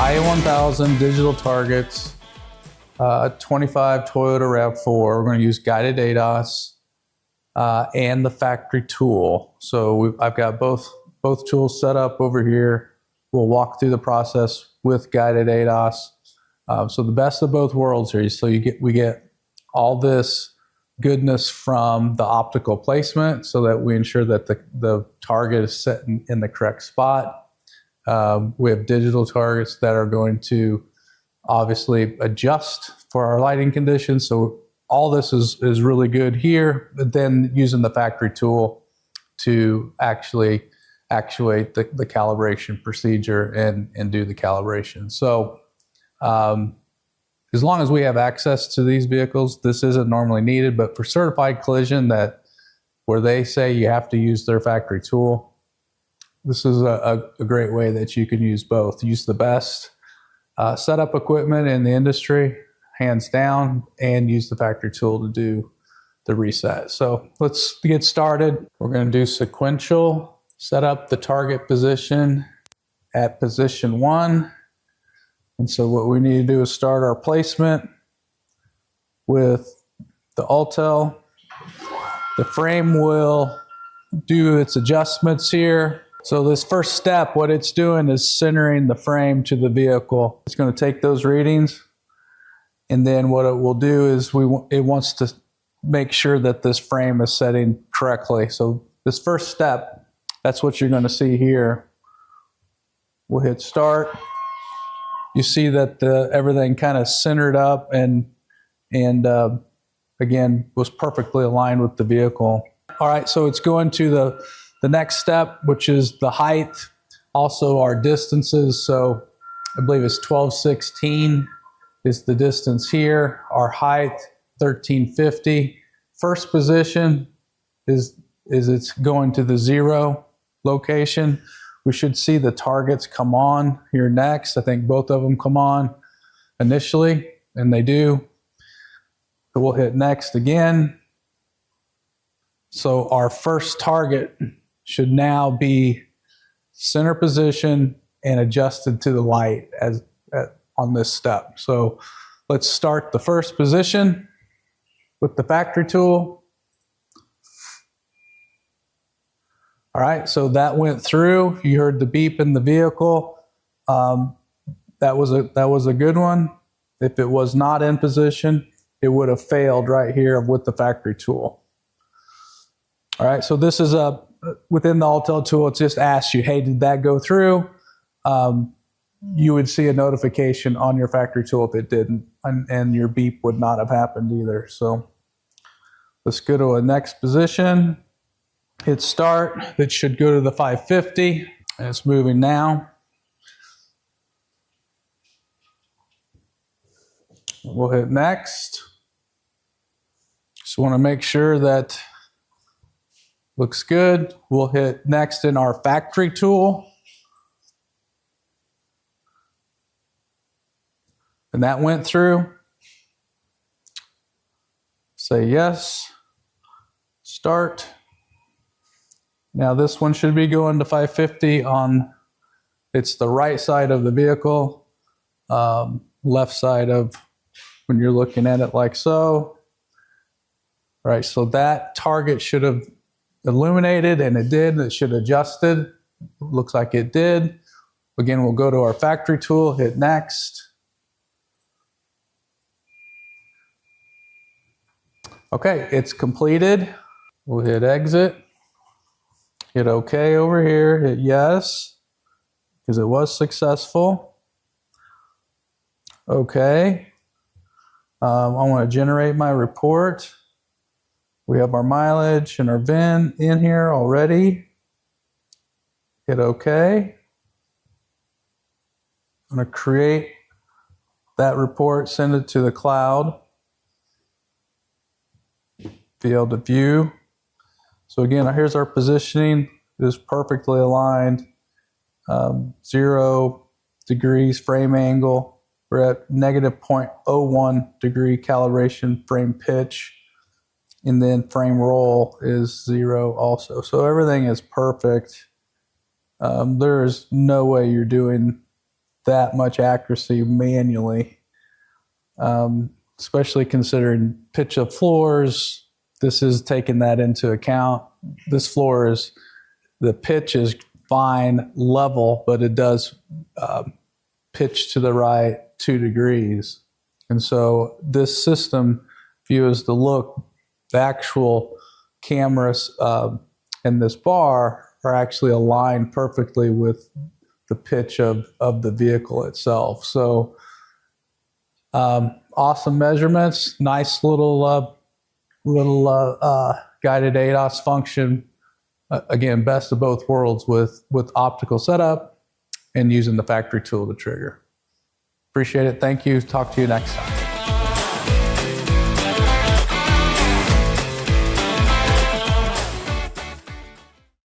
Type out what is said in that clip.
IA1000 digital targets, 25 Toyota RAV4. We're going to use guided ADAS and the factory tool. So I've got both tools set up over here. We'll walk through the process with guided ADAS. So the best of both worlds here. So we get all this goodness from the optical placement so that we ensure that the target is set in the correct spot. We have digital targets that are going to obviously adjust for our lighting conditions. So all this is really good here, but then using the factory tool to actually actuate the calibration procedure and do the calibration. So as long as we have access to these vehicles, this isn't normally needed, but for certified collision where they say you have to use their factory tool, this is a great way that you can use both. Use the best setup equipment in the industry, hands down, and use the factory tool to do the reset. So let's get started. We're going to do sequential. Set up the target position at position 1. And so what we need to do is start our placement with the Autel. The frame will do its adjustments here. So this first step, what it's doing is centering the frame to the vehicle. It's going to take those readings, and then what it will do is it wants to make sure that this frame is setting correctly. So this first step, that's what you're going to see here. We'll hit start. You see that everything kind of centered up and again was perfectly aligned with the vehicle. All right, so it's going to the next step, which is the height, also our distances. So I believe it's 1216 is the distance here. Our height, 1350. First position is it's going to the 0 location. We should see the targets come on here next. I think both of them come on initially, and they do. So we'll hit next again. So our first target should now be center position and adjusted to the light on this step. So let's start the first position with the factory tool. All right, so that went through. You heard the beep in the vehicle. That was a good one. If it was not in position, it would have failed right here with the factory tool. All right, so this is within the Autel tool. It just asks you, hey, did that go through? You would see a notification on your factory tool if it didn't, and your beep would not have happened either. So let's go to a next position. Hit start. It should go to the 550, and it's moving now. We'll hit next. Just want to make sure that looks good. We'll hit next in our factory tool. And that went through. Say yes. Start. Now this one should be going to 550 on, it's the right side of the vehicle, left side of when you're looking at it like so. All right, so that target should have illuminated, and it did. It should have adjusted. Looks like it did. Again, we'll go to our factory tool, hit next. Okay, it's completed. We'll hit exit. Hit OK over here, hit yes, because it was successful. OK. I want to generate my report. We have our mileage and our VIN in here already. Hit OK. I'm going to create that report, send it to the cloud. Be able to view. So again, here's our positioning. It is perfectly aligned. 0 degrees frame angle. We're at negative 0.01 degree calibration frame pitch. And then frame roll is 0 also. So everything is perfect. There is no way you're doing that much accuracy manually, especially considering pitch of floors. This is taking that into account. This floor is, the pitch is fine, level, but it does pitch to the right 2 degrees. And so this system, if you was to look, the actual cameras in this bar are actually aligned perfectly with the pitch of the vehicle itself. So awesome measurements, nice little guided ADAS function. Again, best of both worlds with optical setup and using the factory tool to trigger. Appreciate it. Thank you. Talk to you next time.